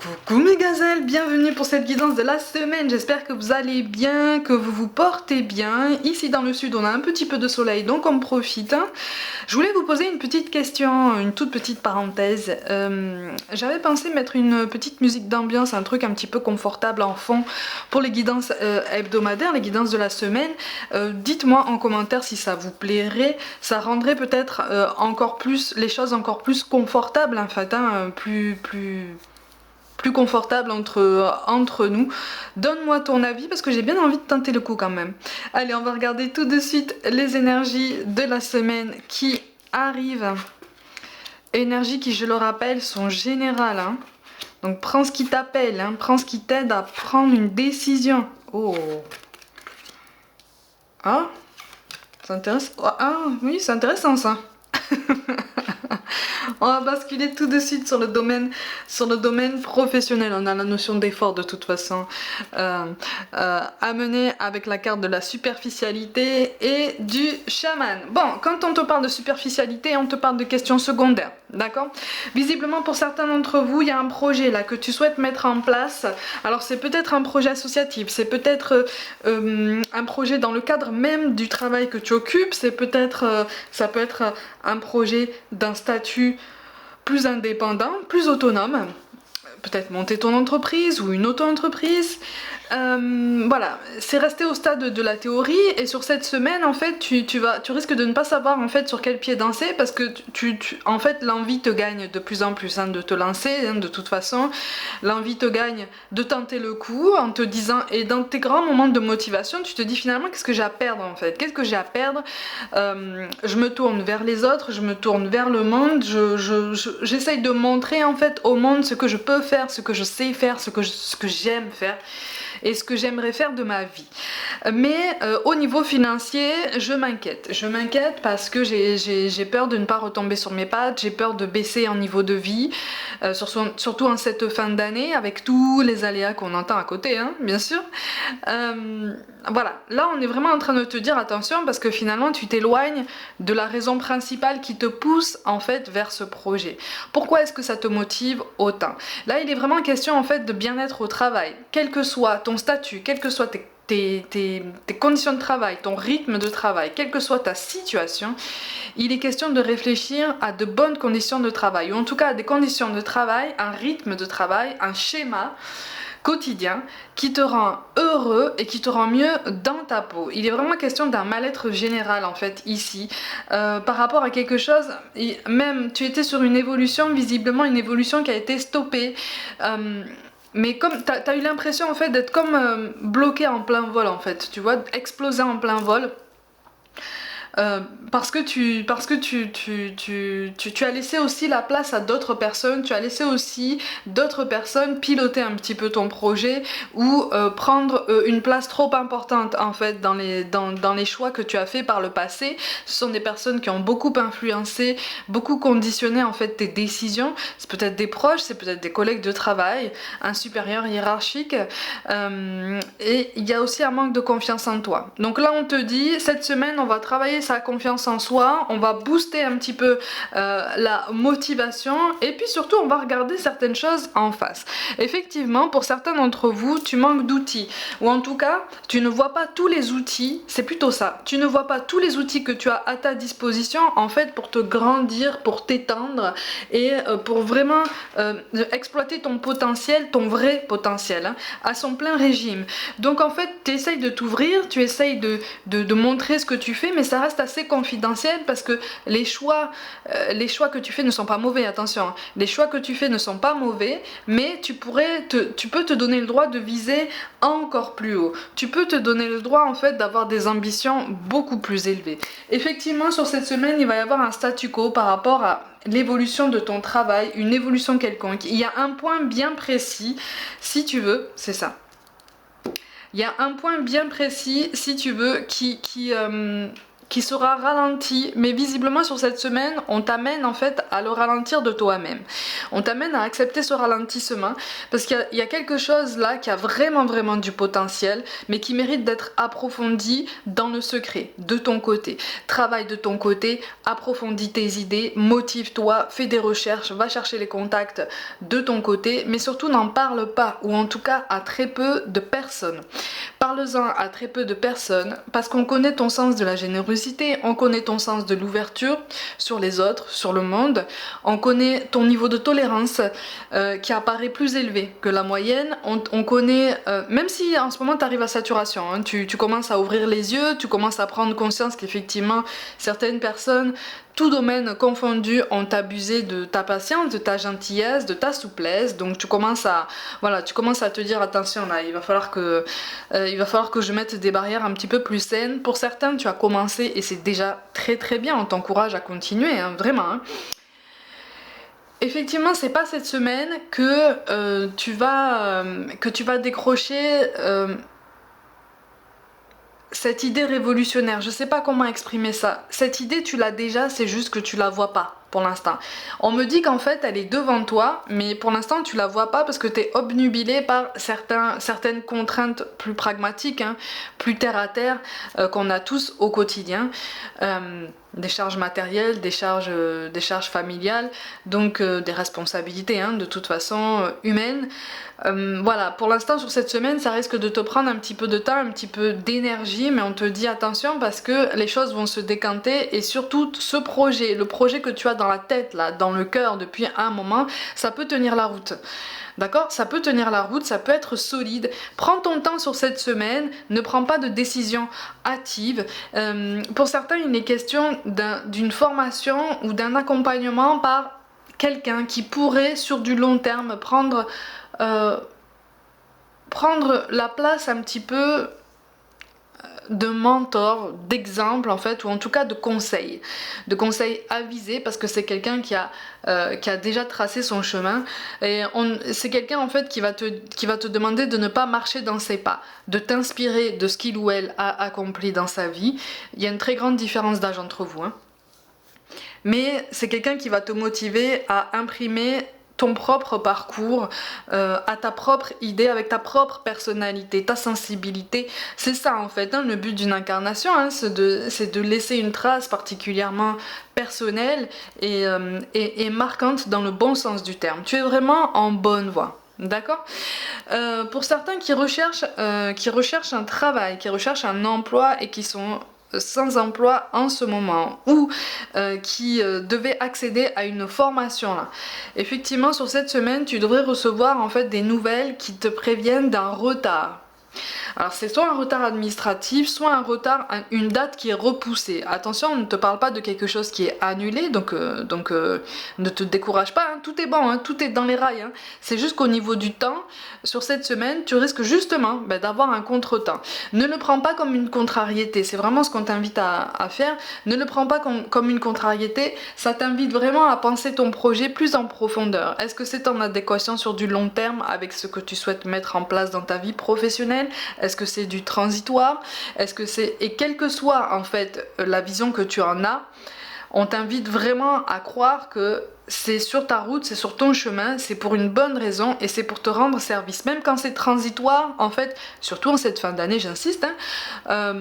Coucou mes gazelles, bienvenue pour cette guidance de la semaine, j'espère que vous allez bien, que vous vous portez bien. Ici dans le sud on a un petit peu de soleil donc on profite. Je voulais vous poser une petite question, une toute petite parenthèse. J'avais pensé mettre une petite musique d'ambiance, un truc un petit peu confortable en fond pour les guidances hebdomadaires, les guidances de la semaine. Dites-moi en commentaire si ça vous plairait, ça rendrait peut-être encore plus les choses encore plus confortables en fait, plus confortable entre nous. Donne-moi ton avis parce que j'ai bien envie de tenter le coup quand même. Allez, on va regarder tout de suite les énergies de la semaine qui arrivent. Énergies qui, je le rappelle, sont générales. Donc prends ce qui t'appelle, prends ce qui t'aide à prendre une décision. Oh. Ah, c'est intéressant. Ah oui, c'est intéressant ça. On va basculer tout de suite sur le domaine professionnel. On a la notion d'effort de toute façon amené avec la carte de la superficialité et du chaman. Bon, quand on te parle de superficialité, on te parle de questions secondaires, d'accord? Visiblement pour certains d'entre vous, il y a un projet là que tu souhaites mettre en place. Alors c'est peut-être un projet associatif, c'est peut-être un projet dans le cadre même du travail que tu occupes, c'est peut-être, ça peut être un projet d'un statut plus indépendant, plus autonome, peut-être monter ton entreprise ou une auto-entreprise. Voilà, c'est resté au stade de la théorie et sur cette semaine en fait tu risques de ne pas savoir en fait sur quel pied danser parce que en fait l'envie te gagne de plus en plus de te lancer de toute façon, l'envie te gagne de tenter le coup en te disant, et dans tes grands moments de motivation tu te dis finalement qu'est-ce que j'ai à perdre en fait, qu'est-ce que j'ai à perdre, je me tourne vers les autres, je me tourne vers le monde, j'essaye de montrer en fait au monde ce que je peux faire, ce que je sais faire, ce que j'aime faire et ce que j'aimerais faire de ma vie. Mais au niveau financier, je m'inquiète parce que j'ai peur de ne pas retomber sur mes pattes, j'ai peur de baisser en niveau de vie, surtout en cette fin d'année avec tous les aléas qu'on entend à côté, bien sûr. Voilà, là on est vraiment en train de te dire attention parce que finalement tu t'éloignes de la raison principale qui te pousse en fait vers ce projet. Pourquoi est-ce que ça te motive autant? Là il est vraiment question en fait de bien-être au travail, quel que soit ton statut, quelles que soient tes conditions de travail, ton rythme de travail, quelle que soit ta situation, il est question de réfléchir à de bonnes conditions de travail, ou en tout cas à des conditions de travail, un rythme de travail, un schéma quotidien qui te rend heureux et qui te rend mieux dans ta peau. Il est vraiment question d'un mal-être général en fait ici par rapport à quelque chose, même tu étais sur une évolution, visiblement une évolution qui a été stoppée, mais comme t'as eu l'impression en fait d'être comme bloqué en plein vol en fait, tu vois, exploser en plein vol. Parce que tu as laissé aussi la place à d'autres personnes, tu as laissé aussi d'autres personnes piloter un petit peu ton projet ou prendre une place trop importante en fait dans les choix que tu as fait par le passé. Ce sont des personnes qui ont beaucoup influencé, beaucoup conditionné en fait tes décisions. C'est peut-être des proches, c'est peut-être des collègues de travail, un supérieur hiérarchique, et il y a aussi un manque de confiance en toi. Donc là on te dit, cette semaine on va travailler sa confiance en soi, on va booster un petit peu la motivation et puis surtout on va regarder certaines choses en face. Effectivement, pour certains d'entre vous, tu manques d'outils, ou en tout cas, tu ne vois pas tous les outils, c'est plutôt ça, tu ne vois pas tous les outils que tu as à ta disposition en fait pour te grandir, pour t'étendre et pour vraiment exploiter ton potentiel, ton vrai potentiel, à son plein régime. Donc en fait, tu essayes de t'ouvrir, tu essayes de montrer ce que tu fais, mais ça reste assez confidentiel parce que les choix que tu fais ne sont pas mauvais, attention, les choix que tu fais ne sont pas mauvais, mais tu peux te donner le droit de viser encore plus haut, tu peux te donner le droit en fait d'avoir des ambitions beaucoup plus élevées. Effectivement, sur cette semaine, il va y avoir un statu quo par rapport à l'évolution de ton travail, une évolution quelconque. Il y a un point bien précis, si tu veux, c'est ça. Il y a un point bien précis, si tu veux, qui qui sera ralenti, mais visiblement sur cette semaine, on t'amène en fait à le ralentir de toi-même. On t'amène à accepter ce ralentissement, parce qu'il y a quelque chose là qui a vraiment du potentiel, mais qui mérite d'être approfondi dans le secret, de ton côté. Travaille de ton côté, approfondis tes idées, motive-toi, fais des recherches, va chercher les contacts de ton côté, mais surtout n'en parle pas, ou en tout cas à très peu de personnes. Parle-en à très peu de personnes, parce qu'on connaît ton sens de la générosité, on connaît ton sens de l'ouverture sur les autres, sur le monde, on connaît ton niveau de tolérance qui apparaît plus élevé que la moyenne, on connaît, même si en ce moment tu arrives à saturation, hein, tu commences à ouvrir les yeux, tu commences à prendre conscience qu'effectivement certaines personnes, tout domaine confondu, ont abusé de ta patience, de ta gentillesse, de ta souplesse. Donc tu commences à, voilà, tu commences à te dire attention là, il va falloir que je mette des barrières un petit peu plus saines. Pour certains, tu as commencé et c'est déjà très bien. On t'encourage à continuer, hein, vraiment. Hein. Effectivement, c'est pas cette semaine que tu vas décrocher. Cette idée révolutionnaire, je sais pas comment exprimer ça. Cette idée, tu l'as déjà, c'est juste que tu la vois pas pour l'instant. On me dit qu'en fait, elle est devant toi, mais pour l'instant, tu la vois pas parce que tu es obnubilé par certaines contraintes plus pragmatiques, hein, plus terre à terre, qu'on a tous au quotidien. Des charges matérielles, des charges familiales, donc des responsabilités, hein, de toute façon humaines. Voilà, pour l'instant sur cette semaine ça risque de te prendre un petit peu de temps, un petit peu d'énergie, mais on te dit attention parce que les choses vont se décanter et surtout ce projet, le projet que tu as dans la tête, là, dans le cœur depuis un moment, ça peut tenir la route. D'accord? Ça peut tenir la route, ça peut être solide. Prends ton temps sur cette semaine, ne prends pas de décision hâtive. Pour certains, il est question d'une formation ou d'un accompagnement par quelqu'un qui pourrait sur du long terme prendre la place un petit peu de mentor, d'exemple en fait, ou en tout cas de conseils avisés, parce que c'est quelqu'un qui a déjà tracé son chemin, et c'est quelqu'un en fait qui va te demander de ne pas marcher dans ses pas, de t'inspirer de ce qu'il ou elle a accompli dans sa vie. Il y a une très grande différence d'âge entre vous, hein. Mais c'est quelqu'un qui va te motiver à imprimer ton propre parcours, à ta propre idée, avec ta propre personnalité, ta sensibilité. C'est ça en fait, hein, le but d'une incarnation, hein, c'est de laisser une trace particulièrement personnelle et marquante dans le bon sens du terme. Tu es vraiment en bonne voie. D'accord. Pour certains qui recherchent un travail, qui recherchent un emploi et qui sont sans emploi en ce moment ou qui devaient accéder à une formation là. Effectivement, sur cette semaine, tu devrais recevoir en fait des nouvelles qui te préviennent d'un retard. Alors c'est soit un retard administratif, soit un retard, une date qui est repoussée. Attention, on ne te parle pas de quelque chose qui est annulé, donc ne te décourage pas, hein, tout est bon, hein, tout est dans les rails. Hein. C'est juste qu'au niveau du temps, sur cette semaine, tu risques justement d'avoir un contretemps. Ne le prends pas comme une contrariété, c'est vraiment ce qu'on t'invite à faire. Ne le prends pas comme une contrariété, ça t'invite vraiment à penser ton projet plus en profondeur. Est-ce que c'est en adéquation sur du long terme avec ce que tu souhaites mettre en place dans ta vie professionnelle? Est-ce que c'est du transitoire? Est-ce que c'est... Et quelle que soit en fait la vision que tu en as, on t'invite vraiment à croire que c'est sur ta route, c'est sur ton chemin, c'est pour une bonne raison et c'est pour te rendre service. Même quand c'est transitoire, en fait, surtout en cette fin d'année, j'insiste, hein,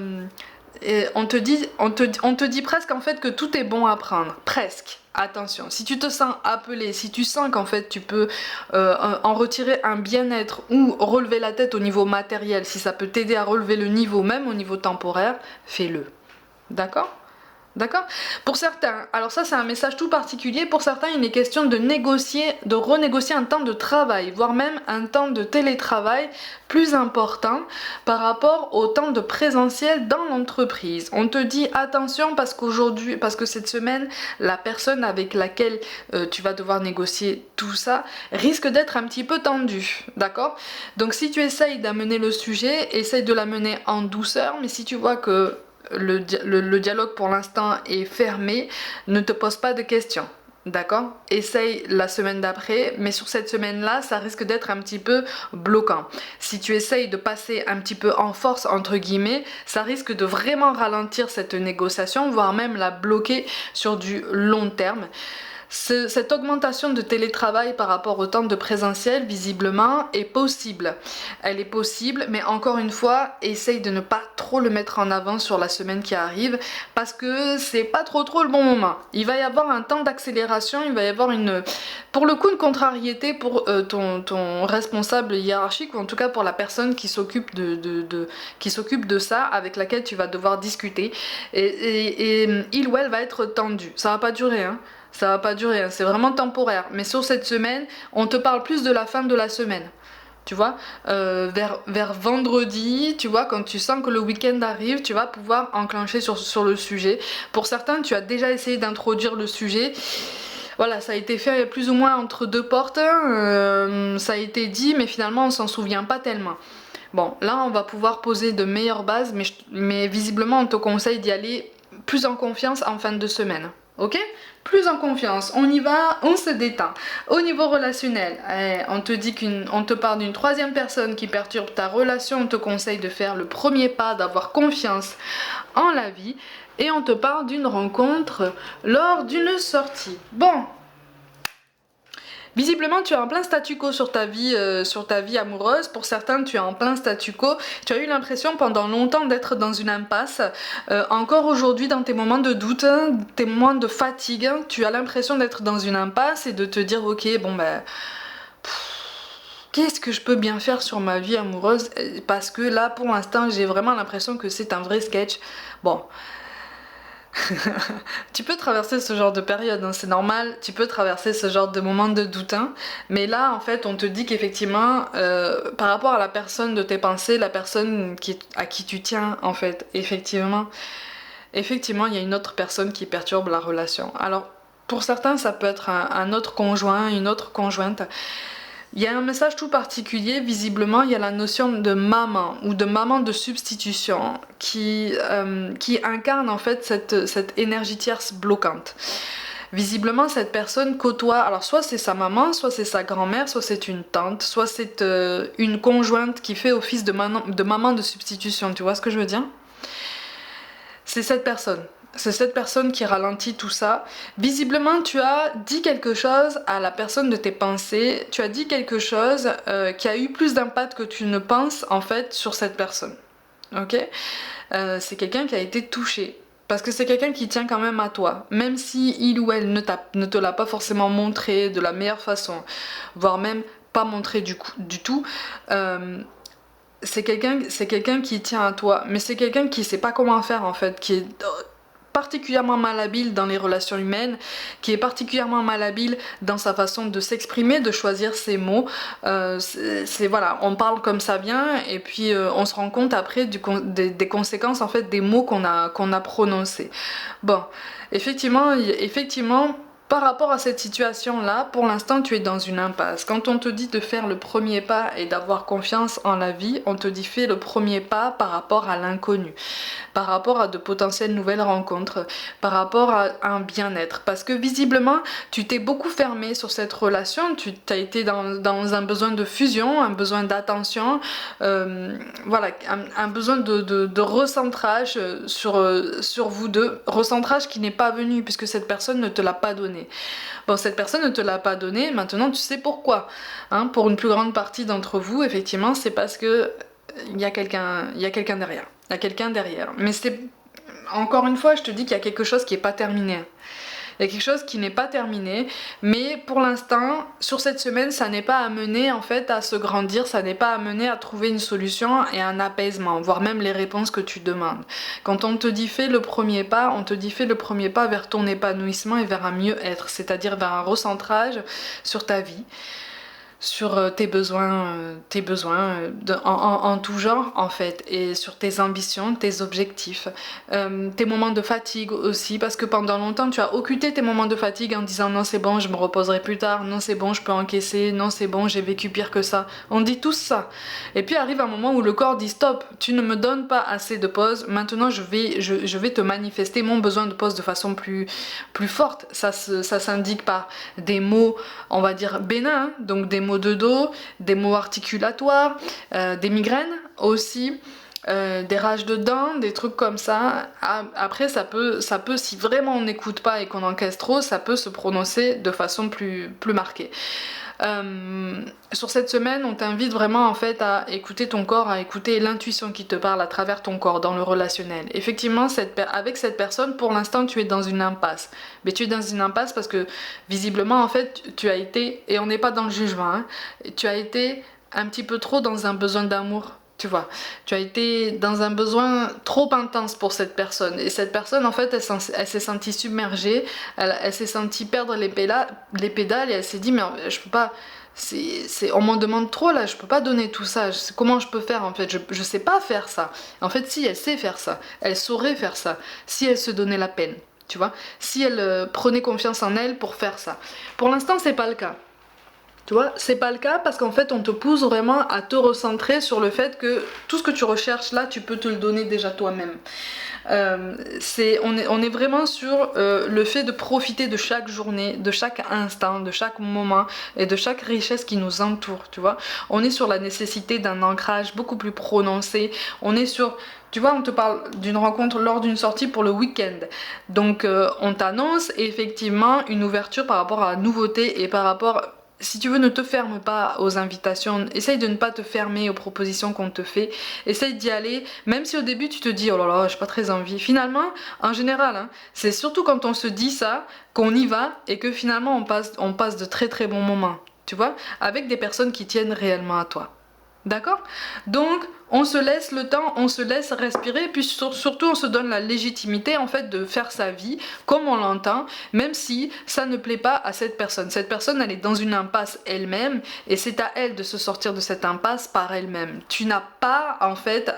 et on te dit presque en fait que tout est bon à prendre, presque. Attention, si tu te sens appelé, si tu sens qu'en fait tu peux en retirer un bien-être ou relever la tête au niveau matériel, si ça peut t'aider à relever le niveau, même au niveau temporaire, fais-le. D'accord ? D'accord? Pour certains, alors ça c'est un message tout particulier, pour certains il est question de renégocier un temps de travail, voire même un temps de télétravail plus important par rapport au temps de présentiel dans l'entreprise. On te dit attention parce que cette semaine, la personne avec laquelle tu vas devoir négocier tout ça risque d'être un petit peu tendue, d'accord? Donc si tu essayes d'amener le sujet, essaye de l'amener en douceur, mais si tu vois que le dialogue pour l'instant est fermé, ne te pose pas de questions. D'accord? Essaye la semaine d'après, mais sur cette semaine-là, ça risque d'être un petit peu bloquant. Si tu essayes de passer un petit peu en force, entre guillemets, ça risque de vraiment ralentir cette négociation, voire même la bloquer sur du long terme. Cette augmentation de télétravail par rapport au temps de présentiel, visiblement, est possible. Elle est possible, mais encore une fois, essaye de ne pas trop le mettre en avant sur la semaine qui arrive, parce que c'est pas trop le bon moment. Il va y avoir un temps d'accélération, il va y avoir pour le coup, une contrariété pour ton responsable hiérarchique, ou en tout cas pour la personne qui s'occupe qui s'occupe de ça, avec laquelle tu vas devoir discuter. Et il ou elle va être tendu. Ça va pas durer, hein. Ça va pas durer, hein, c'est vraiment temporaire. Mais sur cette semaine, on te parle plus de la fin de la semaine. Tu vois, vers vendredi, tu vois, quand tu sens que le week-end arrive, tu vas pouvoir enclencher sur le sujet. Pour certains, tu as déjà essayé d'introduire le sujet. Voilà, ça a été fait plus ou moins entre deux portes. Ça a été dit, mais finalement, on s'en souvient pas tellement. Bon, là, on va pouvoir poser de meilleures bases, mais visiblement, on te conseille d'y aller plus en confiance en fin de semaine. Ok? Plus en confiance, on y va, on se détend. Au niveau relationnel, on te parle d'une troisième personne qui perturbe ta relation, on te conseille de faire le premier pas, d'avoir confiance en la vie, et on te parle d'une rencontre lors d'une sortie. Bon, visiblement, tu es en plein statu quo sur ta vie amoureuse. Pour certains, tu es en plein statu quo. Tu as eu l'impression pendant longtemps d'être dans une impasse. Encore aujourd'hui, dans tes moments de doute, tes moments de fatigue, tu as l'impression d'être dans une impasse et de te dire, ok, bon ben, qu'est-ce que je peux bien faire sur ma vie amoureuse? Parce que là, pour l'instant, j'ai vraiment l'impression que c'est un vrai sketch. Bon. Tu peux traverser ce genre de période, hein, c'est normal, tu peux traverser ce genre de moments de doute, hein, mais là en fait on te dit qu'effectivement par rapport à la personne de tes pensées, la personne à qui tu tiens en fait, effectivement il y a une autre personne qui perturbe la relation. Alors pour certains ça peut être un autre conjoint, une autre conjointe. Il y a un message tout particulier, visiblement il y a la notion de maman ou de maman de substitution qui incarne en fait cette énergie tierce bloquante. Visiblement cette personne côtoie, alors soit c'est sa maman, soit c'est sa grand-mère, soit c'est une tante, soit c'est une conjointe qui fait office de maman de substitution, tu vois ce que je veux dire? C'est cette personne. C'est cette personne qui ralentit tout ça. Visiblement, tu as dit quelque chose à la personne de tes pensées. Tu as dit quelque chose qui a eu plus d'impact que tu ne penses en fait sur cette personne. Ok? C'est quelqu'un qui a été touché. Parce que c'est quelqu'un qui tient quand même à toi. Même si il ou elle ne te l'a pas forcément montré de la meilleure façon, voire même pas montré du tout. C'est quelqu'un qui tient à toi. Mais c'est quelqu'un qui sait pas comment faire en fait. Qui est particulièrement malhabile dans les relations humaines, qui est particulièrement malhabile dans sa façon de s'exprimer, de choisir ses mots. Voilà, on parle comme ça vient et puis on se rend compte après des conséquences en fait des mots qu'on a prononcés. Bon, effectivement, par rapport à cette situation-là, pour l'instant, tu es dans une impasse. Quand on te dit de faire le premier pas et d'avoir confiance en la vie, on te dit fais le premier pas par rapport à l'inconnu, par rapport à de potentielles nouvelles rencontres, par rapport à un bien-être. Parce que visiblement, tu t'es beaucoup fermé sur cette relation, tu as été dans un besoin de fusion, un besoin d'attention, voilà, un besoin de recentrage sur vous deux, recentrage qui n'est pas venu puisque cette personne ne te l'a pas donné. Bon, cette personne ne te l'a pas donné, maintenant tu sais pourquoi. Hein, pour une plus grande partie d'entre vous, effectivement, c'est parce que il y a quelqu'un derrière. Il y a quelqu'un derrière. Mais c'est encore une fois, je te dis qu'il y a quelque chose qui n'est pas terminé. Il y a quelque chose qui n'est pas terminé, mais pour l'instant, sur cette semaine, ça n'est pas amené en fait à se grandir, ça n'est pas amené à trouver une solution et un apaisement, voire même les réponses que tu demandes. Quand on te dit fais le premier pas, on te dit fais le premier pas vers ton épanouissement et vers un mieux-être, c'est-à-dire vers un recentrage sur ta vie, en tout genre en fait, et sur tes ambitions, tes objectifs, tes moments de fatigue aussi, parce que pendant longtemps tu as occulté tes moments de fatigue en disant non c'est bon je me reposerai plus tard, non c'est bon je peux encaisser, non c'est bon j'ai vécu pire que ça, on dit tous ça, et puis arrive un moment où le corps dit stop, tu ne me donnes pas assez de pause, maintenant je vais te manifester mon besoin de pause de façon plus forte, ça s'indique par des mots on va dire bénins, donc des maux de dos, des maux articulatoires, des migraines aussi, des rages de dents, des trucs comme ça. Après ça peut si vraiment on n'écoute pas et qu'on encaisse trop, ça peut se prononcer de façon plus marquée. Sur cette semaine, on t'invite vraiment en fait à écouter ton corps, à écouter l'intuition qui te parle à travers ton corps dans le relationnel. Effectivement, avec cette personne, pour l'instant, tu es dans une impasse. Mais tu es dans une impasse parce que visiblement, en fait, tu as été, et on n'est pas dans le jugement, hein, tu as été un petit peu trop dans un besoin d'amour. Tu vois, tu as été dans un besoin trop intense pour cette personne. Et cette personne, en fait, elle s'est sentie submergée, elle s'est sentie perdre les pédales et elle s'est dit, mais je peux pas, on m'en demande trop là, je peux pas donner tout ça. Comment je peux faire en fait, je sais pas faire ça. En fait, si, elle sait faire ça, elle saurait faire ça, si elle se donnait la peine, tu vois, si elle prenait confiance en elle pour faire ça. Pour l'instant, c'est pas le cas. Tu vois, c'est pas le cas parce qu'en fait on te pousse vraiment à te recentrer sur le fait que tout ce que tu recherches là, tu peux te le donner déjà toi-même. On est vraiment sur le fait de profiter de chaque journée, de chaque instant, de chaque moment et de chaque richesse qui nous entoure, tu vois. On est sur la nécessité d'un ancrage beaucoup plus prononcé, on est sur... Tu vois, on te parle d'une rencontre lors d'une sortie pour le week-end. Donc on t'annonce effectivement une ouverture par rapport à la nouveauté et par rapport... Si tu veux, ne te ferme pas aux invitations, essaye de ne pas te fermer aux propositions qu'on te fait, essaye d'y aller, même si au début tu te dis oh là là, j'ai pas très envie. Finalement, en général, hein, c'est surtout quand on se dit ça qu'on y va et que finalement on passe de très très bons moments, tu vois, avec des personnes qui tiennent réellement à toi. D'accord? Donc, on se laisse le temps, on se laisse respirer, puis surtout on se donne la légitimité en fait de faire sa vie comme on l'entend, même si ça ne plaît pas à cette personne. Cette personne, elle est dans une impasse elle-même, et c'est à elle de se sortir de cette impasse par elle-même. Tu n'as pas en fait,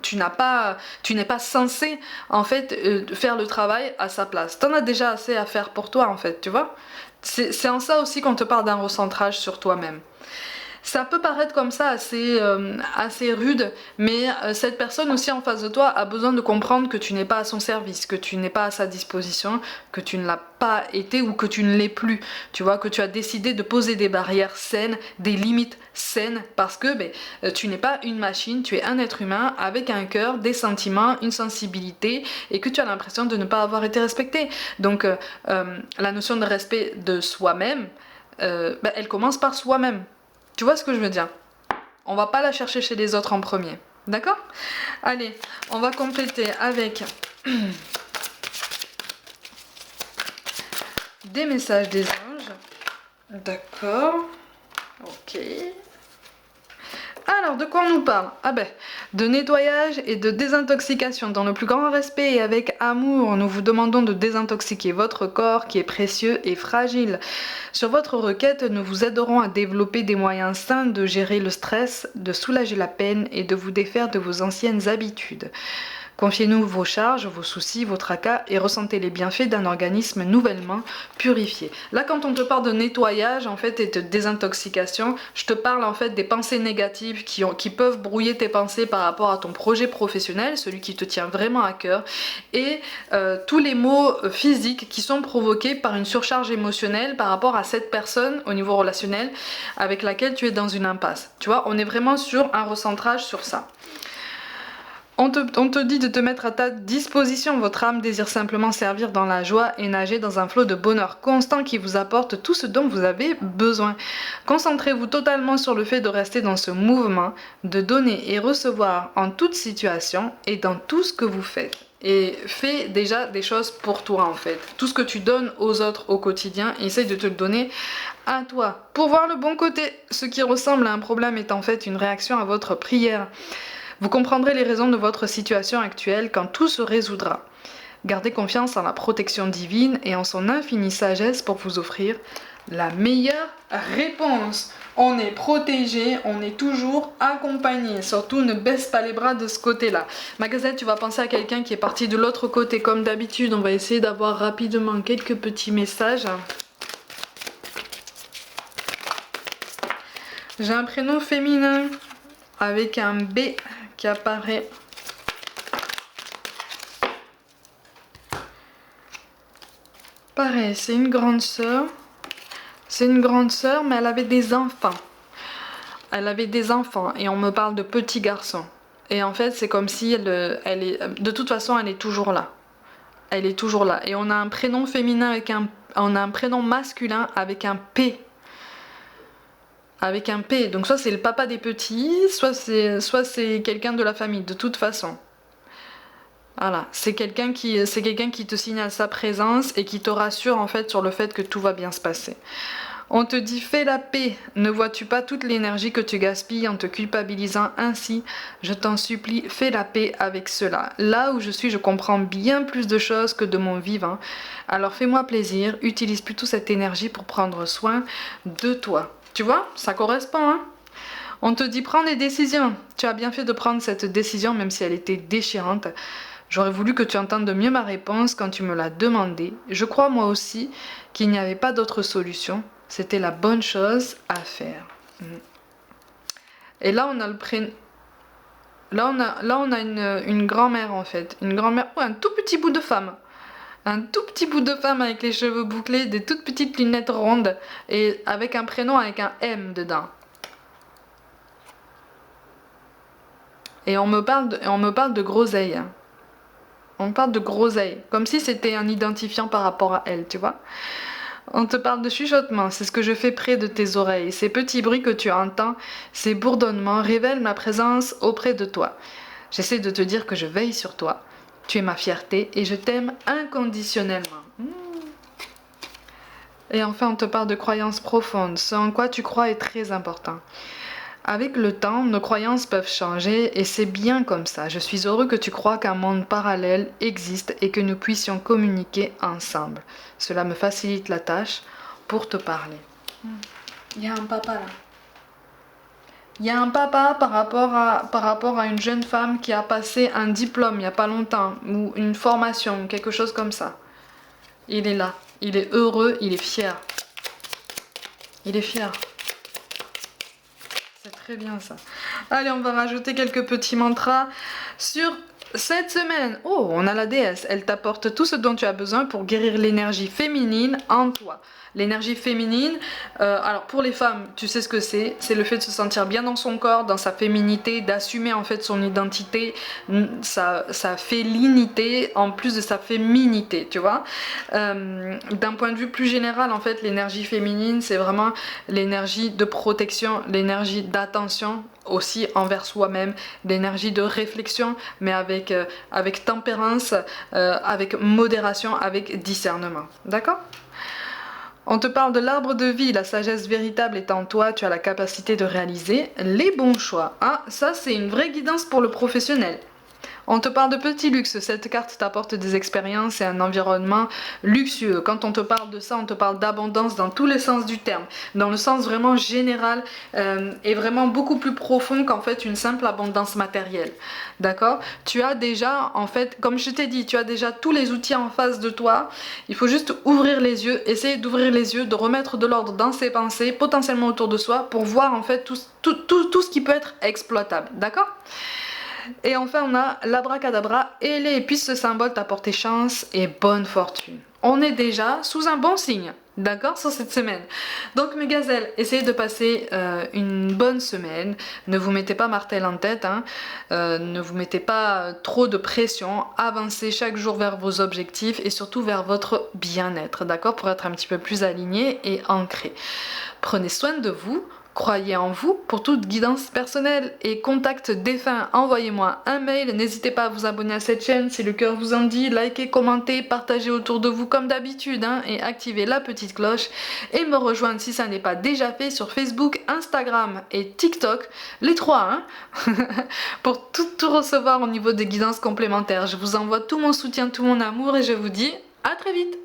tu n'es pas censé en fait faire le travail à sa place. T'en as déjà assez à faire pour toi en fait, tu vois? C'est en ça aussi qu'on te parle d'un recentrage sur toi-même. Ça peut paraître comme ça assez rude, mais cette personne aussi en face de toi a besoin de comprendre que tu n'es pas à son service, que tu n'es pas à sa disposition, que tu ne l'as pas été ou que tu ne l'es plus. Tu vois, que tu as décidé de poser des barrières saines, des limites saines, parce que tu n'es pas une machine, tu es un être humain avec un cœur, des sentiments, une sensibilité, et que tu as l'impression de ne pas avoir été respecté. Donc la notion de respect de soi-même, elle commence par soi-même. Tu vois ce que je veux dire? On va pas la chercher chez les autres en premier. D'accord? Allez, on va compléter avec des messages des anges. D'accord. Ok. Alors, de quoi on nous parle? Ah ben, de nettoyage et de désintoxication. Dans le plus grand respect et avec amour, nous vous demandons de désintoxiquer votre corps qui est précieux et fragile. Sur votre requête, nous vous aiderons à développer des moyens sains de gérer le stress, de soulager la peine et de vous défaire de vos anciennes habitudes. Confiez-nous vos charges, vos soucis, vos tracas et ressentez les bienfaits d'un organisme nouvellement purifié. Là, quand on te parle de nettoyage en fait et de désintoxication, je te parle en fait des pensées négatives qui peuvent brouiller tes pensées par rapport à ton projet professionnel, celui qui te tient vraiment à cœur, et tous les maux physiques qui sont provoqués par une surcharge émotionnelle par rapport à cette personne au niveau relationnel avec laquelle tu es dans une impasse. Tu vois, on est vraiment sur un recentrage sur ça. On te dit de te mettre à ta disposition, votre âme désire simplement servir dans la joie et nager dans un flot de bonheur constant qui vous apporte tout ce dont vous avez besoin. Concentrez-vous totalement sur le fait de rester dans ce mouvement, de donner et recevoir en toute situation et dans tout ce que vous faites. Et fais déjà des choses pour toi en fait. Tout ce que tu donnes aux autres au quotidien, essaye de te le donner à toi. Pour voir le bon côté, ce qui ressemble à un problème est en fait une réaction à votre prière. Vous comprendrez les raisons de votre situation actuelle quand tout se résoudra. Gardez confiance en la protection divine et en son infinie sagesse pour vous offrir la meilleure réponse. On est protégé, on est toujours accompagné. Surtout, ne baisse pas les bras de ce côté-là. Ma gazelle, tu vas penser à quelqu'un qui est parti de l'autre côté. Comme d'habitude, on va essayer d'avoir rapidement quelques petits messages. J'ai un prénom féminin avec un B qui apparaît. Pareil, c'est une grande sœur. C'est une grande sœur, mais elle avait des enfants. Elle avait des enfants et on me parle de petits garçons. Et en fait, c'est comme si elle est... De toute façon, elle est toujours là. Elle est toujours là. Et on a un prénom féminin avec un... On a un prénom masculin avec un P. Avec un P. Donc soit c'est le papa des petits, soit c'est quelqu'un de la famille, de toute façon. Voilà, c'est quelqu'un qui te signale sa présence et qui te rassure en fait sur le fait que tout va bien se passer. On te dit fais la paix, ne vois-tu pas toute l'énergie que tu gaspilles en te culpabilisant ainsi? Je t'en supplie, fais la paix avec cela. Là où je suis, je comprends bien plus de choses que de mon vivant. Alors fais-moi plaisir, utilise plutôt cette énergie pour prendre soin de toi. Tu vois, ça correspond, hein? On te dit prends des décisions. Tu as bien fait de prendre cette décision même si elle était déchirante. J'aurais voulu que tu entendes de mieux ma réponse quand tu me l'as demandé. Je crois moi aussi qu'il n'y avait pas d'autre solution. C'était la bonne chose à faire. Et là, on a le prénom. Là, on a une grand-mère en fait. Une grand-mère. Oh, un tout petit bout de femme. Un tout petit bout de femme avec les cheveux bouclés, des toutes petites lunettes rondes et avec un prénom avec un M dedans. Et on me parle de groseille. Hein. On parle de groseille. Comme si c'était un identifiant par rapport à elle, tu vois. On te parle de chuchotement, c'est ce que je fais près de tes oreilles. Ces petits bruits que tu entends, ces bourdonnements révèlent ma présence auprès de toi. J'essaie de te dire que je veille sur toi. Tu es ma fierté et je t'aime inconditionnellement. Et enfin, on te parle de croyances profondes. Ce en quoi tu crois est très important. Avec le temps, nos croyances peuvent changer et c'est bien comme ça. Je suis heureux que tu crois qu'un monde parallèle existe et que nous puissions communiquer ensemble. Cela me facilite la tâche pour te parler. Il y a un papa là. Il y a un papa par rapport à une jeune femme qui a passé un diplôme il n'y a pas longtemps ou une formation, quelque chose comme ça. Il est là. Il est heureux, il est fier. Il est fier. C'est très bien ça. Allez, on va rajouter quelques petits mantras sur cette semaine. Oh, on a la déesse. Elle t'apporte tout ce dont tu as besoin pour guérir l'énergie féminine en toi. L'énergie féminine, alors pour les femmes, tu sais ce que c'est. C'est le fait de se sentir bien dans son corps, dans sa féminité, d'assumer en fait son identité, sa félinité, en plus de sa féminité, tu vois. D'un point de vue plus général, en fait, l'énergie féminine, c'est vraiment l'énergie de protection, l'énergie d'attention aussi envers soi-même, l'énergie de réflexion, mais avec tempérance, avec modération, avec discernement. D'accord ? On te parle de l'arbre de vie, la sagesse véritable est en toi, tu as la capacité de réaliser les bons choix. Ah, ça c'est une vraie guidance pour le professionnel. On te parle de petit luxe, cette carte t'apporte des expériences et un environnement luxueux. Quand on te parle de ça, on te parle d'abondance dans tous les sens du terme, dans le sens vraiment général et vraiment beaucoup plus profond qu'en fait une simple abondance matérielle. D'accord ? Tu as déjà, en fait, comme je t'ai dit, tu as déjà tous les outils en face de toi. Il faut juste ouvrir les yeux, essayer d'ouvrir les yeux, de remettre de l'ordre dans ses pensées, potentiellement autour de soi, pour voir en fait tout ce qui peut être exploitable. D'accord ? Et enfin, on a l'abracadabra, et puisse ce symbole t'apporter chance et bonne fortune. On est déjà sous un bon signe, d'accord, sur cette semaine. Donc mes gazelles, essayez de passer une bonne semaine. Ne vous mettez pas martel en tête, hein. Ne vous mettez pas trop de pression. Avancez chaque jour vers vos objectifs et surtout vers votre bien-être, d'accord, pour être un petit peu plus aligné et ancré. Prenez soin de vous. Croyez en vous. Pour toute guidance personnelle et contact défunt, envoyez-moi un mail. N'hésitez pas à vous abonner à cette chaîne si le cœur vous en dit. Likez, commentez, partagez autour de vous comme d'habitude, hein, et activez la petite cloche. Et me rejoindre si ça n'est pas déjà fait sur Facebook, Instagram et TikTok. Les trois, hein, pour tout recevoir au niveau des guidances complémentaires. Je vous envoie tout mon soutien, tout mon amour et je vous dis à très vite.